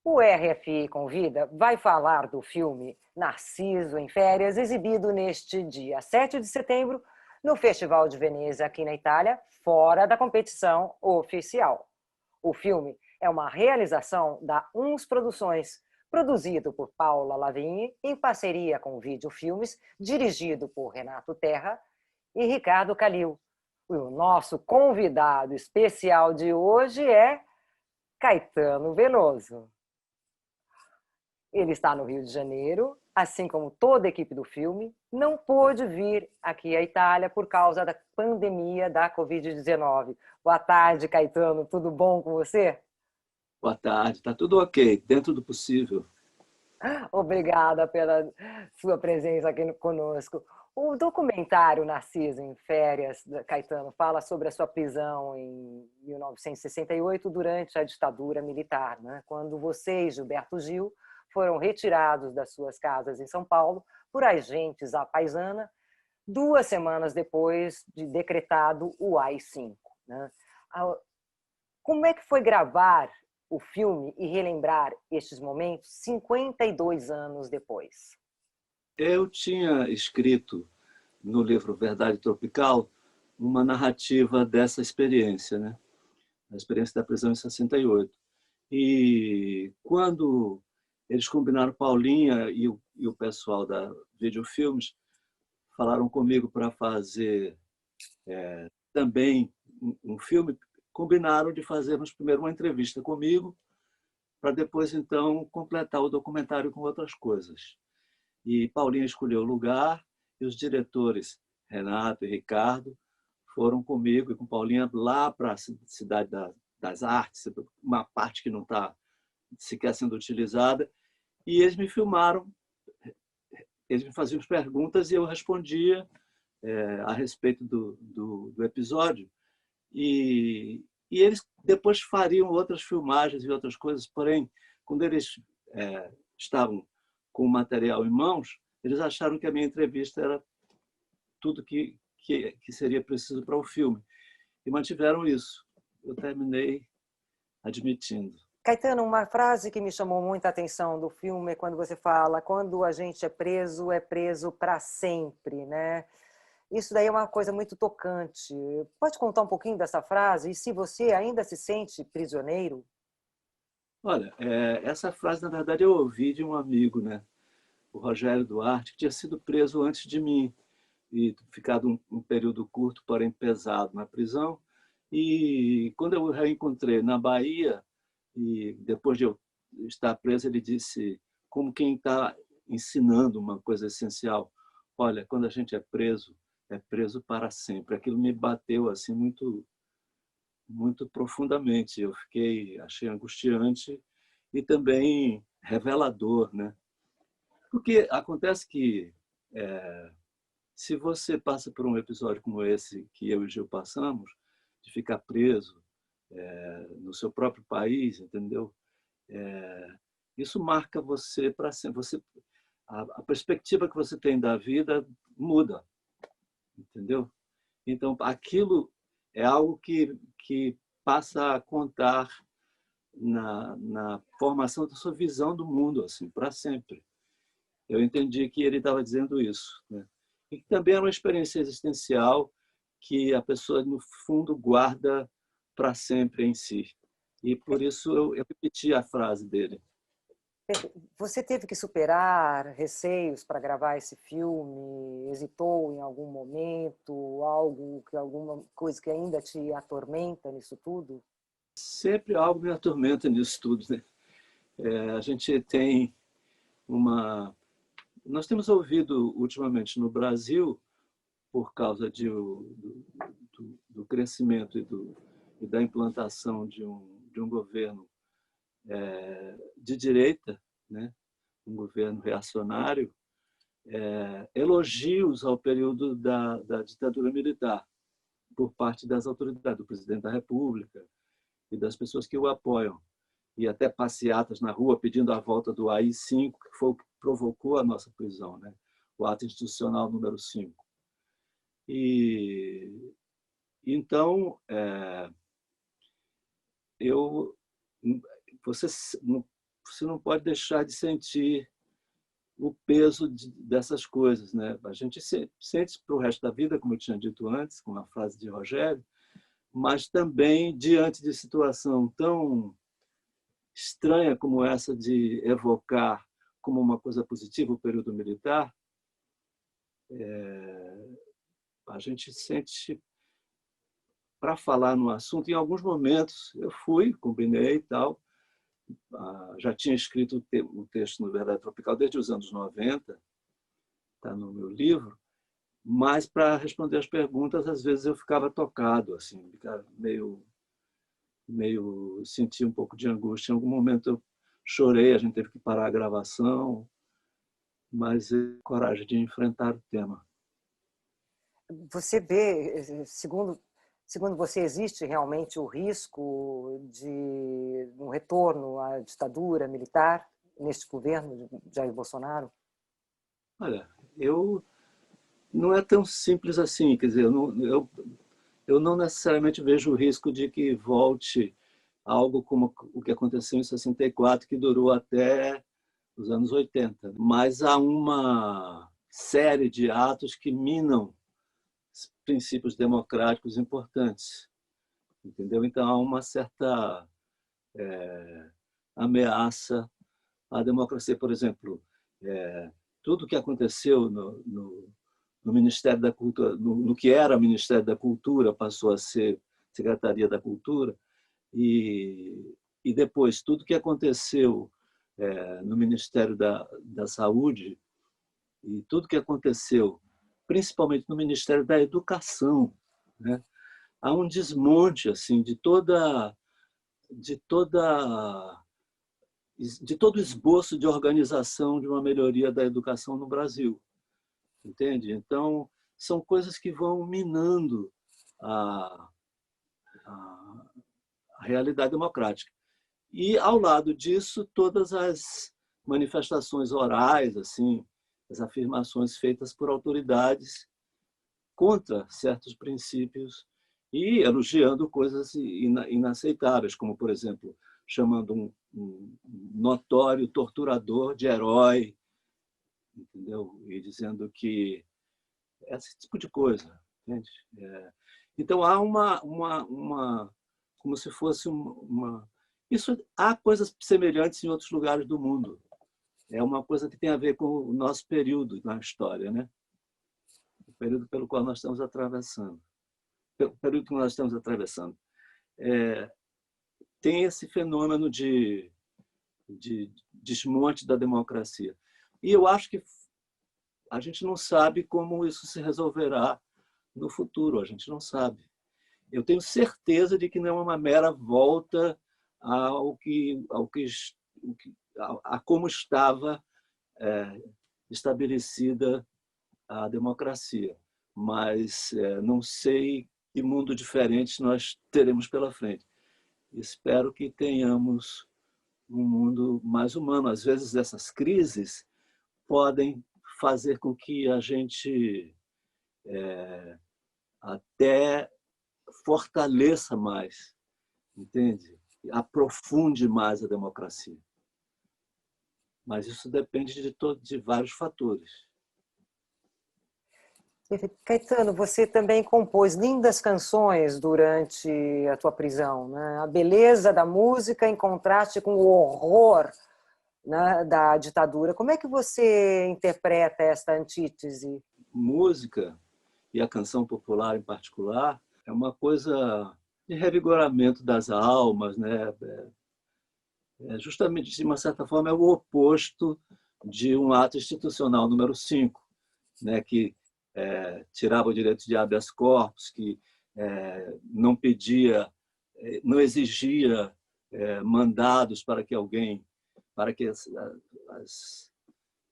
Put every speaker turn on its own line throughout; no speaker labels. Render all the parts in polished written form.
O RFI Convida vai falar do filme Narciso em Férias, exibido neste dia 7 de setembro no Festival de Veneza, aqui na Itália, fora da competição oficial. O filme é uma realização da Uns Produções, produzido por Paula Lavigne, em parceria com o Vídeo Filmes, dirigido por Renato Terra e Ricardo Calil. O nosso convidado especial de hoje é Caetano Veloso. Ele está no Rio de Janeiro, assim como toda a equipe do filme, não pôde vir aqui à Itália por causa da pandemia da Covid-19. Boa tarde, Caetano, tudo bom com você?
Boa tarde, está tudo ok, dentro do possível.
Obrigada pela sua presença aqui conosco. O documentário Narciso em Férias, Caetano, fala sobre a sua prisão em 1968 durante a ditadura militar, né? Quando você e Gilberto Gil foram retirados das suas casas em São Paulo por agentes à paisana, 2 semanas depois de decretado o AI-5, né? Como é que foi gravar o filme e relembrar estes momentos 52 anos depois?
Eu tinha escrito no livro Verdade Tropical uma narrativa dessa experiência, né? A experiência da prisão em 68. E quando eles combinaram, Paulinha e o pessoal da Videofilmes falaram comigo para fazer também um filme, combinaram de fazermos primeiro uma entrevista comigo, para depois, então, completar o documentário com outras coisas. E Paulinha escolheu o lugar e os diretores, Renato e Ricardo, foram comigo e com Paulinha lá para a Cidade das Artes, uma parte que não está sequer sendo utilizada, e eles me filmaram, eles me faziam perguntas e eu respondia a respeito do episódio. E eles depois fariam outras filmagens e outras coisas, porém, quando eles estavam com o material em mãos, eles acharam que a minha entrevista era tudo que seria preciso para o filme. E mantiveram isso. Eu terminei admitindo.
Caetano, uma frase que me chamou muita atenção do filme é quando você fala: quando a gente é preso para sempre, né? Isso daí é uma coisa muito tocante. Pode contar um pouquinho dessa frase? E se você ainda se sente prisioneiro?
Olha, essa frase, na verdade, eu ouvi de um amigo, né? O Rogério Duarte, que tinha sido preso antes de mim e ficado um período curto, porém pesado, na prisão. E quando eu o reencontrei na Bahia, e depois de eu estar preso, ele disse, como quem está ensinando uma coisa essencial: olha, quando a gente é preso para sempre. Aquilo me bateu assim muito, muito profundamente. Eu achei angustiante e também revelador, né? Porque acontece que se você passa por um episódio como esse que eu e o Gil passamos, de ficar preso no seu próprio país, entendeu? Isso marca você para sempre. A perspectiva que você tem da vida muda, entendeu? Então, aquilo é algo que passa a contar na formação da sua visão do mundo, assim, para sempre. Eu entendi que ele estava dizendo isso, né? E que também é uma experiência existencial que a pessoa, no fundo, guarda para sempre em si. E por isso eu repeti a frase dele.
Você teve que superar receios para gravar esse filme? Hesitou em algum momento? Alguma coisa que ainda te atormenta nisso tudo?
Sempre algo me atormenta nisso tudo, né? A gente tem uma... Nós temos ouvido ultimamente no Brasil, por causa do crescimento e da implantação de um governo de direita, né? Um governo reacionário, elogios ao período da ditadura militar por parte das autoridades, do presidente da República e das pessoas que o apoiam. E até passeatas na rua pedindo a volta do AI-5, que foi o que provocou a nossa prisão, né? O ato institucional número 5. E então, eu, você você não pode deixar de sentir o peso dessas coisas, né? A gente sente para o resto da vida, como eu tinha dito antes, com a frase de Rogério, mas também diante de situação tão estranha como essa de evocar como uma coisa positiva o período militar, a gente sente, para falar no assunto, em alguns momentos eu fui, combinei e tal, já tinha escrito o texto no Verdade Tropical desde os anos 90, está no meu livro, mas para responder as perguntas, às vezes eu ficava tocado, assim, ficava meio senti um pouco de angústia. Em algum momento eu chorei, a gente teve que parar a gravação, mas eu coragem de enfrentar o tema.
Você vê, segundo você, existe realmente o risco de um retorno à ditadura militar neste governo de Jair Bolsonaro?
Olha, não é tão simples assim, quer dizer, eu não necessariamente vejo o risco de que volte algo como o que aconteceu em 64, que durou até os anos 80. Mas há uma série de atos que minam princípios democráticos importantes, entendeu? Então há uma certa ameaça à democracia. Por exemplo, tudo que aconteceu no Ministério da Cultura, no que era o Ministério da Cultura, passou a ser Secretaria da Cultura, e depois tudo que aconteceu no Ministério da Saúde e tudo que aconteceu, principalmente no Ministério da Educação, né? Há um desmonte assim de toda de todo o esboço de organização de uma melhoria da educação no Brasil, entende? Então são coisas que vão minando a, a, a realidade democrática. E ao lado disso todas as manifestações orais, assim, as afirmações feitas por autoridades contra certos princípios e elogiando coisas inaceitáveis, como, por exemplo, chamando um notório torturador de herói, entendeu? E dizendo que esse tipo de coisa, entende? Então há como se fosse uma isso, há coisas semelhantes em outros lugares do mundo. É uma coisa que tem a ver com o nosso período na história, né? O período pelo qual nós estamos atravessando. O período que nós estamos atravessando. Tem esse fenômeno de desmonte da democracia. E eu acho que a gente não sabe como isso se resolverá no futuro, a gente não sabe. Eu tenho certeza de que não é uma mera volta a como estava estabelecida a democracia, mas não sei que mundo diferente nós teremos pela frente. Espero que tenhamos um mundo mais humano. Às vezes essas crises podem fazer com que a gente até fortaleça mais, entende? Aprofunde mais a democracia. Mas isso depende de vários fatores.
Caetano, você também compôs lindas canções durante a tua prisão, né? A beleza da música em contraste com o horror, né, da ditadura. Como é que você interpreta esta antítese?
Música, e a canção popular em particular, é uma coisa de revigoramento das almas, né? Justamente, de uma certa forma, é o oposto de um ato institucional número 5, né? Que tirava o direito de habeas corpus, que não pedia, não exigia mandados para que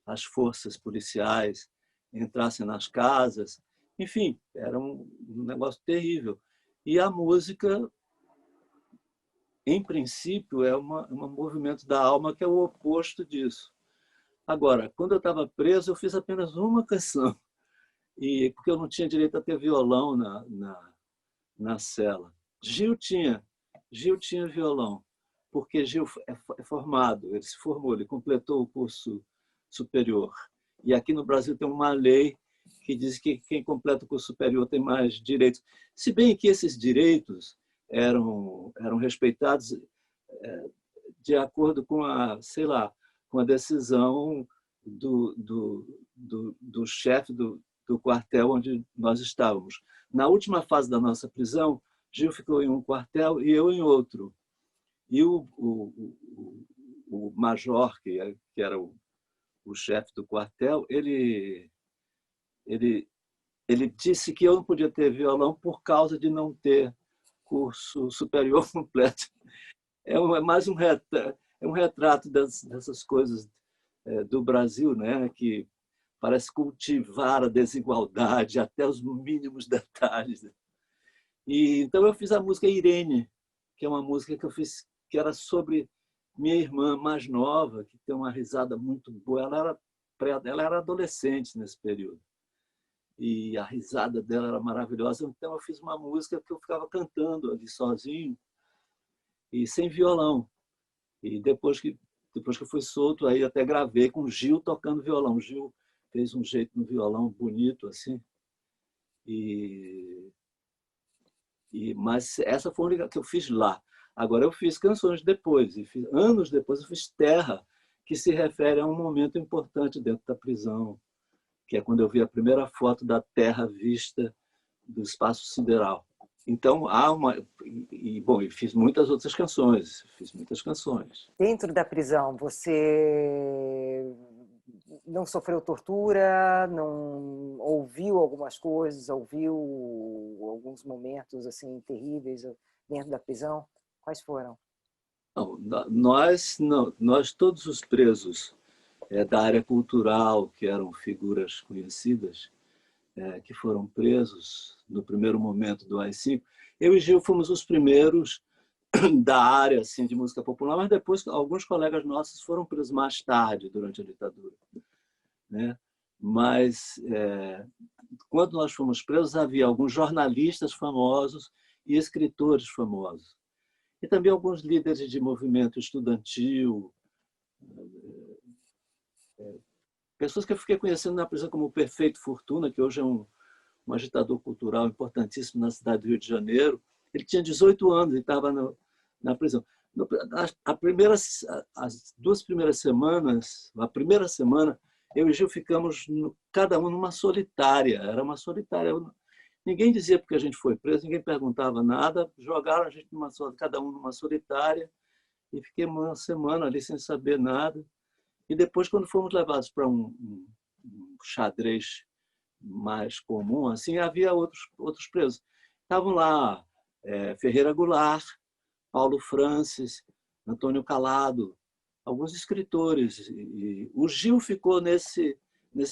as forças policiais entrassem nas casas. Enfim, era um negócio terrível. E a música, em princípio, é um movimento da alma que é o oposto disso. Agora, quando eu estava preso, eu fiz apenas uma canção, porque eu não tinha direito a ter violão na cela. Gil tinha violão. porque Gil é formado, ele se formou, ele completou o curso superior. E aqui no Brasil tem uma lei que diz que quem completa o curso superior tem mais direitos. Se bem que esses direitos eram respeitados de acordo com a, sei lá, com a decisão do chefe do quartel onde nós estávamos. Na última fase da nossa prisão, Gil ficou em um quartel e eu em outro. E o major, que era o chefe do quartel, ele disse que eu não podia ter violão por causa de não ter curso superior completo. É mais um retrato dessas coisas do Brasil, né? Que parece cultivar a desigualdade até os mínimos detalhes. E então eu fiz a música Irene, que é uma música que eu fiz que era sobre minha irmã mais nova, que tem uma risada muito boa. Ela era adolescente nesse período. E a risada dela era maravilhosa. Então eu fiz uma música que eu ficava cantando ali sozinho e sem violão. E depois que eu fui solto, aí até gravei com o Gil tocando violão. O Gil fez um jeito no violão bonito assim. Mas essa foi a única que eu fiz lá. Agora eu fiz canções depois, anos depois eu fiz Terra, que se refere a um momento importante dentro da prisão, que é quando eu vi a primeira foto da Terra vista do espaço sideral. Então há e fiz muitas outras canções,
Dentro da prisão, você não sofreu tortura, não ouviu algumas coisas, ouviu alguns momentos assim terríveis dentro da prisão? Quais foram?
Não, nós todos os presos da área cultural, que eram figuras conhecidas, que foram presos no primeiro momento do AI-5, eu e Gil fomos os primeiros da área assim, de música popular, mas depois alguns colegas nossos foram presos mais tarde, durante a ditadura, né? Mas quando nós fomos presos, havia alguns jornalistas famosos e escritores famosos. E também alguns líderes de movimento estudantil, pessoas que eu fiquei conhecendo na prisão, como o Perfeito Fortuna, que hoje é um agitador cultural importantíssimo na cidade do Rio de Janeiro. Ele tinha 18 anos e estava na prisão. As 2 primeiras semanas, a primeira semana, eu e Gil ficamos cada um numa solitária. Era uma solitária. Ninguém dizia porque a gente foi preso, ninguém perguntava nada, jogaram a gente cada um numa solitária e fiquei uma semana ali sem saber nada. E depois, quando fomos levados para um xadrez mais comum, assim, havia outros presos. Estavam lá Ferreira Goulart, Paulo Francis, Antônio Calado, alguns escritores. E o Gil ficou nesse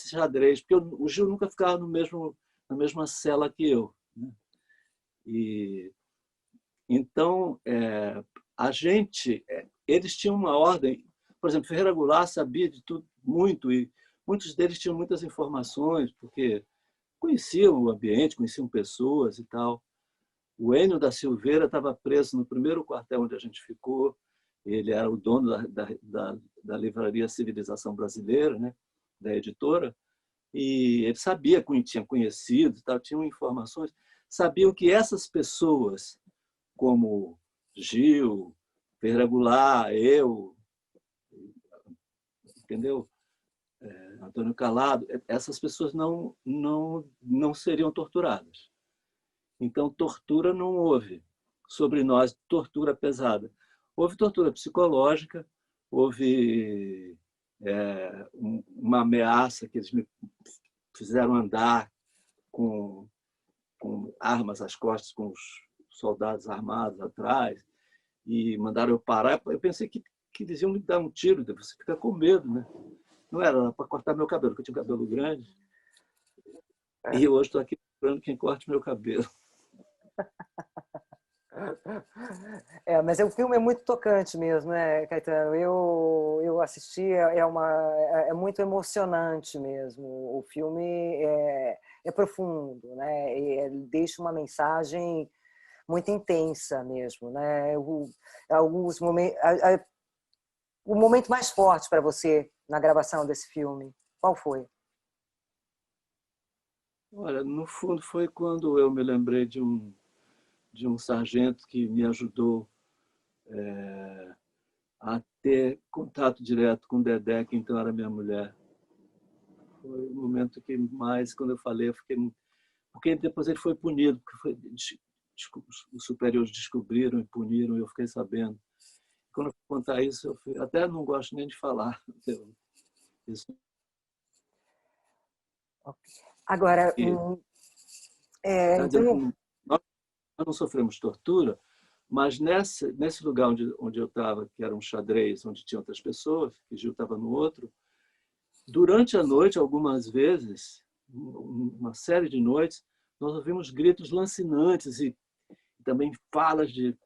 xadrez, porque o Gil nunca ficava na mesma cela que eu, né? E então eles tinham uma ordem. Por exemplo, Ferreira Goulart sabia de tudo muito e muitos deles tinham muitas informações porque conheciam o ambiente, conheciam pessoas e tal. O Enio da Silveira estava preso no primeiro quartel onde a gente ficou. Ele era o dono da livraria Civilização Brasileira, né? Da editora, e ele sabia, tinha conhecido, tal, tinham informações, sabiam que essas pessoas, como Gil, Ferreira Goulart, eu, entendeu? Antônio Calado, essas pessoas não seriam torturadas. Então, tortura não houve sobre nós, tortura pesada. Houve tortura psicológica, houve uma ameaça que eles me fizeram andar com armas às costas, com os soldados armados atrás, e mandaram eu parar. Eu pensei que eles iam me dar um tiro, você fica com medo, né? Não era para cortar meu cabelo, porque eu tinha um cabelo grande. E hoje estou aqui procurando quem corte meu cabelo.
Mas o filme é muito tocante mesmo, né, Caetano? Eu assisti, é muito emocionante mesmo. O filme é profundo, né? Ele deixa uma mensagem muito intensa mesmo, né? Alguns momentos, o momento mais forte para você na gravação desse filme, qual foi?
Olha, no fundo foi quando eu me lembrei de um sargento que me ajudou a ter contato direto com Dedé, que então era minha mulher. Foi o momento que mais, quando eu falei, eu fiquei... Porque depois ele foi punido, porque os superiores descobriram e puniram, e eu fiquei sabendo. Quando eu fui contar isso, até não gosto nem de falar. Isso.
Agora,
E,
então,
nós não sofremos tortura, mas nesse lugar onde eu estava, que era um xadrez, onde tinha outras pessoas, que Gil estava no outro, durante a noite, algumas vezes, uma série de noites, nós ouvimos gritos lancinantes e também falas de,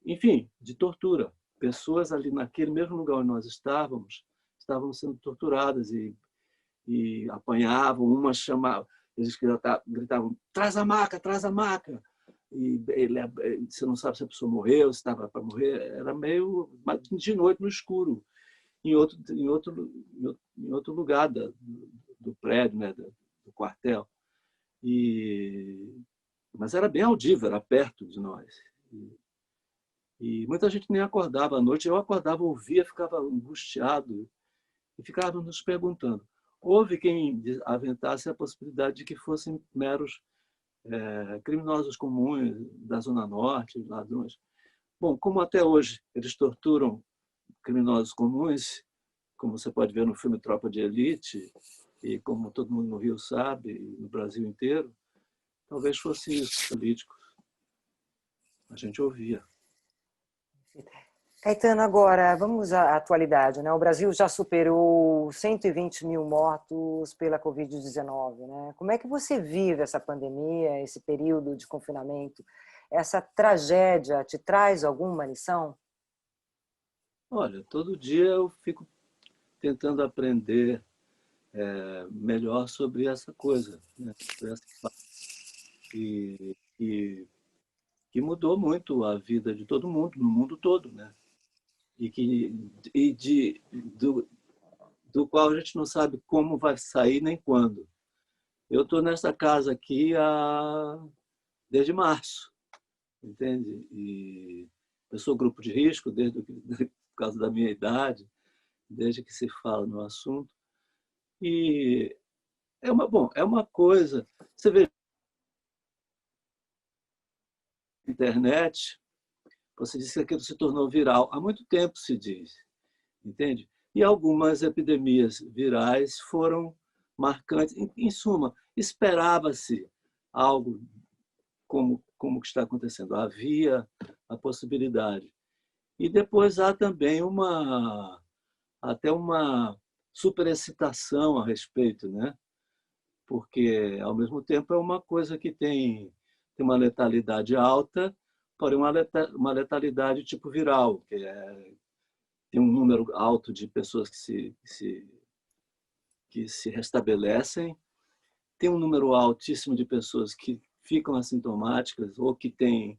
enfim, de tortura. Pessoas ali naquele mesmo lugar onde nós estávamos, estavam sendo torturadas e apanhavam, umas chamavam, eles gritavam, traz a maca, traz a maca. E você não sabe se a pessoa morreu, se estava para morrer, era meio de noite no escuro, em outro lugar do prédio, né, do quartel. Mas era bem audível, era perto de nós. E muita gente nem acordava à noite. Eu acordava, ouvia, ficava angustiado e ficava nos perguntando. Houve quem aventasse a possibilidade de que fossem meros criminosos comuns da Zona Norte, ladrões. Bom, como até hoje eles torturam criminosos comuns, como você pode ver no filme Tropa de Elite, e como todo mundo no Rio sabe, e no Brasil inteiro, talvez fosse isso, político. A gente ouvia.
Caetano, agora vamos à atualidade, né? O Brasil já superou 120 mil mortos pela Covid-19, né? Como é que você vive essa pandemia, esse período de confinamento? Essa tragédia te traz alguma lição?
Olha, todo dia eu fico tentando aprender melhor sobre essa coisa, né? Sobre essa e que mudou muito a vida de todo mundo, no mundo todo, né? E que do qual a gente não sabe como vai sair nem quando. Eu estou nessa casa aqui desde março, entende? E eu sou grupo de risco por causa da minha idade, desde que se fala no assunto. E é uma coisa. Você vê na internet, você disse que aquilo se tornou viral. Há muito tempo se diz, entende? E algumas epidemias virais foram marcantes. Em suma, esperava-se algo como que está acontecendo. Havia a possibilidade. E depois há também até uma superexcitação a respeito, né? Porque, ao mesmo tempo, é uma coisa que tem uma letalidade alta, porém uma letalidade tipo viral, tem um número alto de pessoas que se restabelecem, tem um número altíssimo de pessoas que ficam assintomáticas ou que têm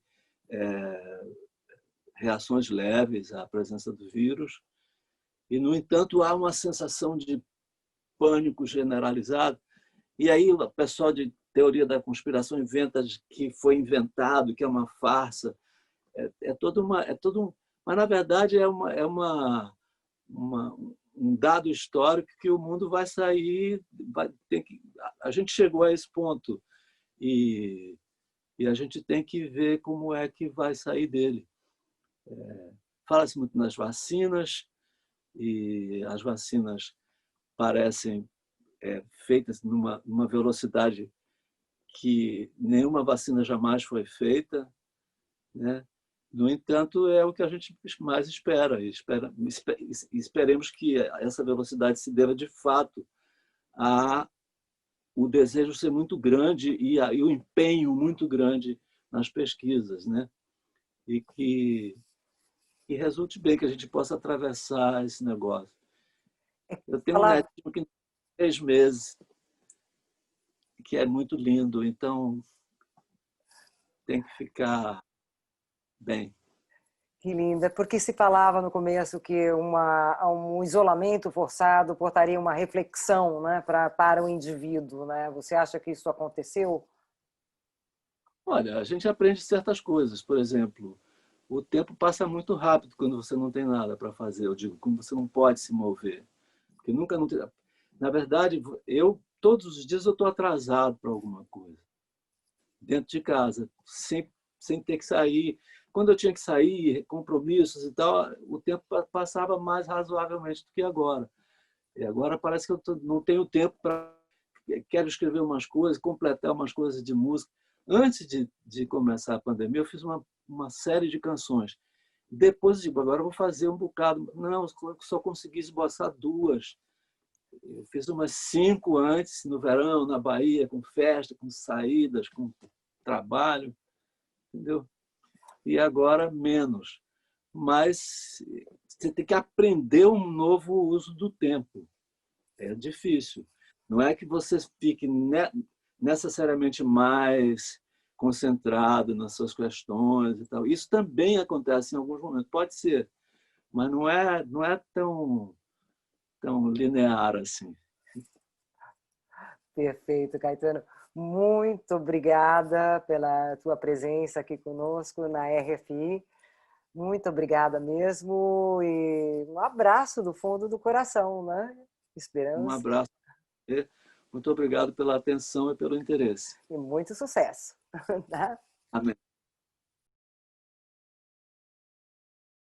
reações leves à presença do vírus. E, no entanto, há uma sensação de pânico generalizado. E aí o pessoal de teoria da conspiração inventa que foi inventado, que é uma farsa. Mas, na verdade, um dado histórico que o mundo vai sair, a gente chegou a esse ponto e a gente tem que ver como é que vai sair dele. Fala-se muito nas vacinas e as vacinas parecem feitas numa velocidade que nenhuma vacina jamais foi feita, né? No entanto, é o que a gente mais espera. Esperemos que essa velocidade se deva, de fato, a o desejo ser muito grande e o empenho muito grande nas pesquisas, né? E que resulte bem, que a gente possa atravessar esse negócio. Eu tenho um
Falar,
netinho que tem 3 meses, que é muito lindo, então tem que ficar bem.
Que linda, porque se falava no começo que um isolamento forçado portaria uma reflexão, né, para o indivíduo, né? Você acha que isso aconteceu?
Olha, a gente aprende certas coisas. Por exemplo, o tempo passa muito rápido quando você não tem nada para fazer. Eu digo, como você não pode se mover. Porque nunca não tem... Na verdade, todos os dias eu estou atrasado para alguma coisa. Dentro de casa, sem ter que sair. Quando eu tinha que sair, compromissos e tal, o tempo passava mais razoavelmente do que agora. E agora parece que não tenho tempo para... Quero escrever umas coisas, completar umas coisas de música. Antes de começar a pandemia, eu fiz uma série de canções. Depois eu digo, agora eu vou fazer um bocado. Não, só consegui esboçar duas. Eu fiz umas 5 antes, no verão, na Bahia, com festa, com saídas, com trabalho, entendeu? E agora menos. Mas você tem que aprender um novo uso do tempo. É difícil. Não é que você fique necessariamente mais concentrado nas suas questões e tal. Isso também acontece em alguns momentos, pode ser, mas não é tão linear assim.
Perfeito, Caetano. Muito obrigada pela tua presença aqui conosco na RFI. Muito obrigada mesmo e um abraço do fundo do coração, né?
Um
Esperamos
abraço. Muito obrigado pela atenção e pelo interesse.
e muito sucesso. Tá?
Amém.